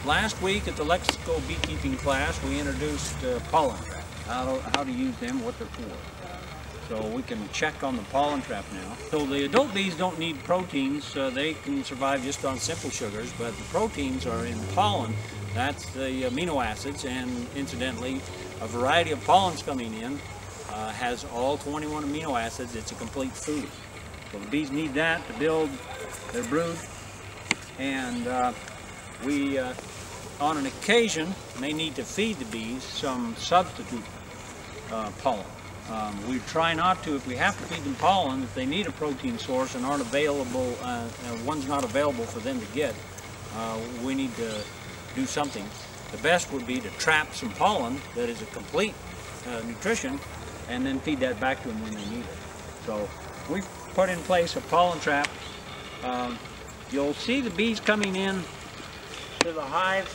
Last week at the Lexico beekeeping class, we introduced pollen trap, how to use them, what they're for. So we can check on the pollen trap now. So the adult bees don't need proteins. They can survive just on simple sugars, but the proteins are in pollen. That's the amino acids, and incidentally, a variety of pollens coming in has all 21 amino acids. It's a complete food. So the bees need that to build their brood, and we, on an occasion, may need to feed the bees some substitute pollen. We try not to, if we have to feed them pollen, if they need a protein source and aren't available, one's not available for them to get, we need to do something. The best would be to trap some pollen that is a complete nutrition and then feed that back to them when they need it. So we've put in place a pollen trap. You'll see the bees coming in to the hive.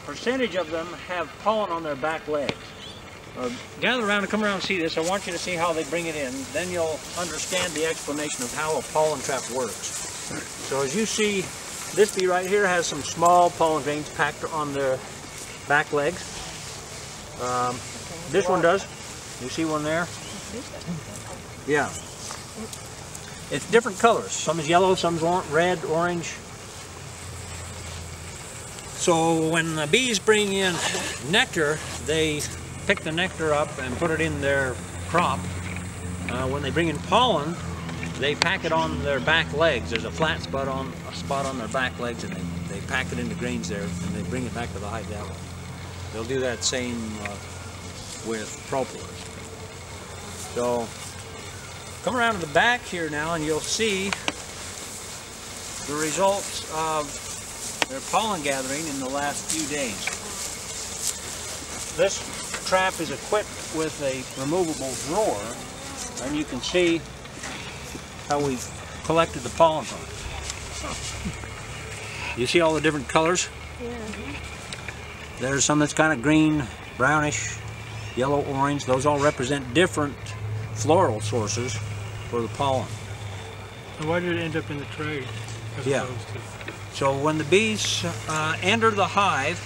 Percentage of them have pollen on their back legs. Gather around and come around and see this. I want you to see how they bring it in. Then you'll understand the explanation of how a pollen trap works. So as you see, this bee right here has some small pollen grains packed on their back legs. This one does. You see one there? Yeah. It's different colors. Some is yellow, some's red, orange. So when the bees bring in nectar, they pick the nectar up and put it in their crop. When they bring in pollen, they pack it on their back legs. There's a flat spot on their back legs, and they pack it into grains there, and they bring it back to the hive that way. They'll do that same with propolis. So come around to the back here now, and you'll see the results of their pollen gathering in the last few days. This trap is equipped with a removable drawer, and you can see how we've collected the pollen from it. You see all the different colors? Yeah. There's some that's kind of green, brownish, yellow, orange. Those all represent different floral sources for the pollen. And why did it end up in the tray? Yeah. So when the bees enter the hive,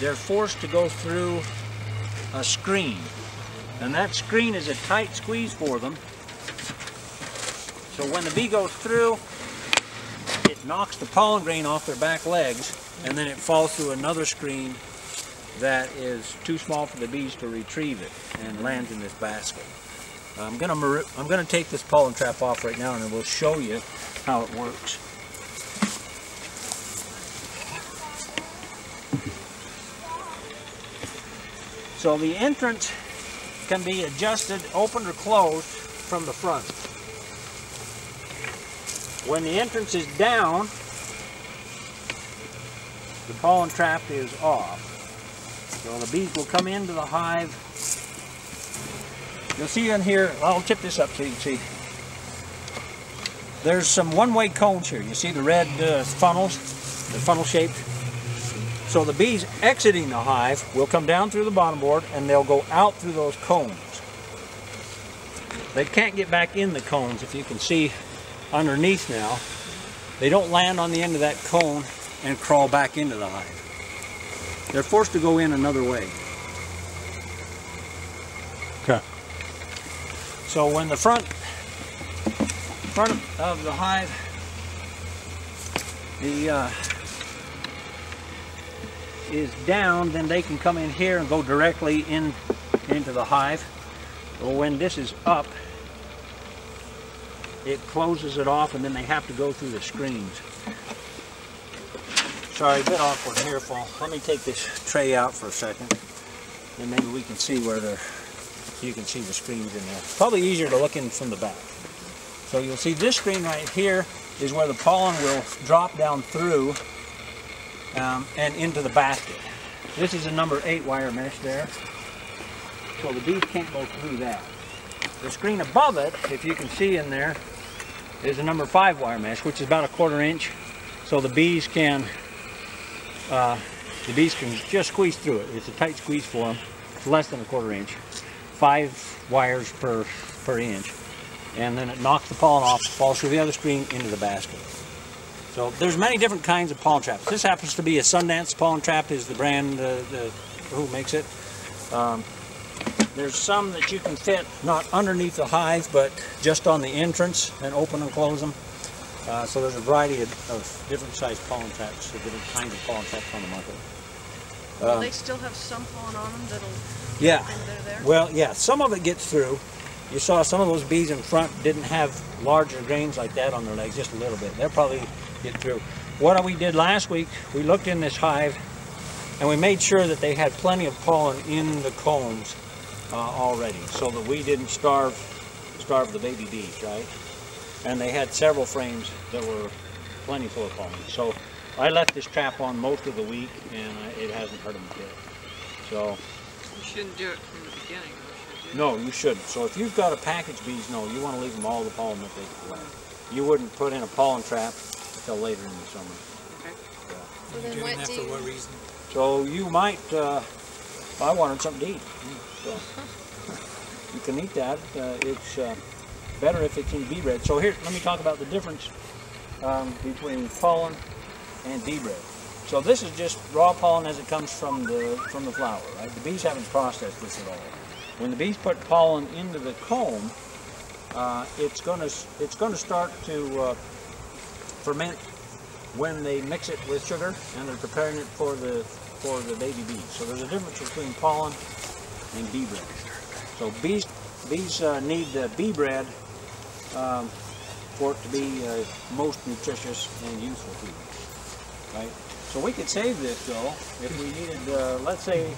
they're forced to go through a screen. And that screen is a tight squeeze for them. So when the bee goes through, it knocks the pollen grain off their back legs, and then it falls through another screen that is too small for the bees to retrieve it and lands in this basket. I'm gonna take this pollen trap off right now, and then we'll show you how it works. So the entrance can be adjusted, opened or closed from the front. When the entrance is down, the pollen trap is off. So the bees will come into the hive. You'll see in here, I'll tip this up so you can see. There's some one-way cones here. You see the red funnels, the funnel shaped. So the bees exiting the hive will come down through the bottom board, and they'll go out through those cones. They can't get back in the cones, if you can see underneath now. They don't land on the end of that cone and crawl back into the hive. They're forced to go in another way. Okay. So when the front of the hive, is down, then they can come in here and go directly into the hive. But when this is up, it closes it off, and then they have to go through the screens. Sorry, a bit awkward here, Paul. Let me take this tray out for a second, and maybe we can see where you can see the screens in there. Probably easier to look in from the back. So you'll see this screen right here is where the pollen will drop down through and into the basket. This is a number 8 wire mesh there, so the bees can't go through that. The screen above it, if you can see in there, is a number 5 wire mesh, which is about 1/4 inch, so the bees can just squeeze through it. It's a tight squeeze for them. It's less than 1/4 inch, 5 wires per inch, and then it knocks the pollen off, falls through the other screen into the basket. So there's many different kinds of pollen traps. This happens to be a Sundance pollen trap is the brand who makes it. There's some that you can fit not underneath the hive, but just on the entrance and open and close them. So there's a variety of different sized pollen traps, different kinds of pollen traps on the market. Will they still have some pollen on them that'll yeah. Well, yeah, some of it gets through. You saw some of those bees in front didn't have larger grains like that on their legs, just a little bit. They'll probably get through. What we did last week, we looked in this hive and we made sure that they had plenty of pollen in the combs already, so that we didn't starve the baby bees, right? And they had several frames that were plenty full of pollen. So I left this trap on most of the week, and it hasn't hurt them a bit. So you shouldn't do it from the beginning. No, you shouldn't. So if you've got a package bees, no, you want to leave them all the pollen that they collect. You wouldn't put in a pollen trap until later in the summer. Okay. Yeah. Well, then what do you... For what reason? So you might, I wanted something to eat. So you can eat that. It's better if it's in bee bread. So here, let me talk about the difference between pollen and bee bread. So this is just raw pollen as it comes from the flower, right? The bees haven't processed this at all. When the bees put pollen into the comb, it's going to start to ferment when they mix it with sugar and they're preparing it for the baby bees. So there's a difference between pollen and bee bread. So bees need bee bread for it to be most nutritious and useful to them, right? So we could save this though if we needed, let's say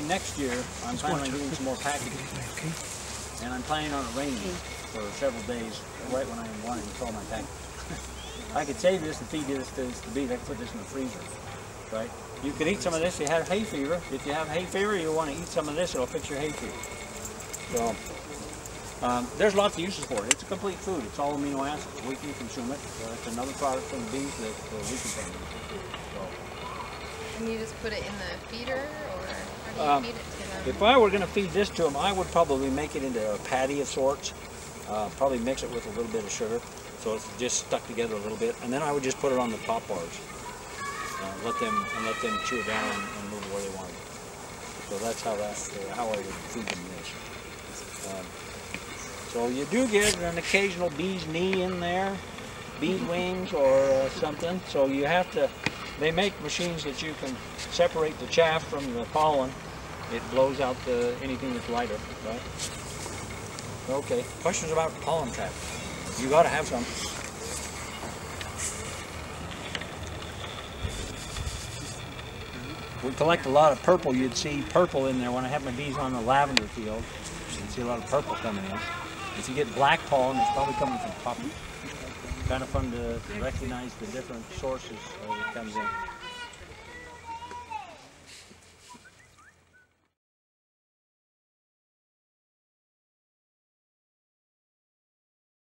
next year I'm planning on getting some more packages, and I'm planning on it raining for several days right when I'm wanting to throw my packages. I could save this and feed this to the bees. I could put this in the freezer, right? You could eat some of this if you have hay fever. If you have hay fever, you'll want to eat some of this. It'll fix your hay fever. So there's lots of uses for it. It's a complete food. It's all amino acids. We can consume it. It's another product from the bees that we can consume. So. And you just put it in the feeder, or how do you feed it to them? If I were going to feed this to them, I would probably make it into a patty of sorts. Probably mix it with a little bit of sugar, so it's just stuck together a little bit, and then I would just put it on the top bars. Let them chew it down and move it where they want it. So that's how I would feed them this. So you do get an occasional bee's knee in there, bee's wings or something. So you have to. They make machines that you can separate the chaff from the pollen. It blows out anything that's lighter, right? Okay. Questions about pollen trap? You got to have some. We collect a lot of purple. You'd see purple in there when I have my bees on the lavender field. You'd see a lot of purple coming in. If you get black pollen, it's probably coming from poppy. Kind of fun to recognize the different sources as it comes in.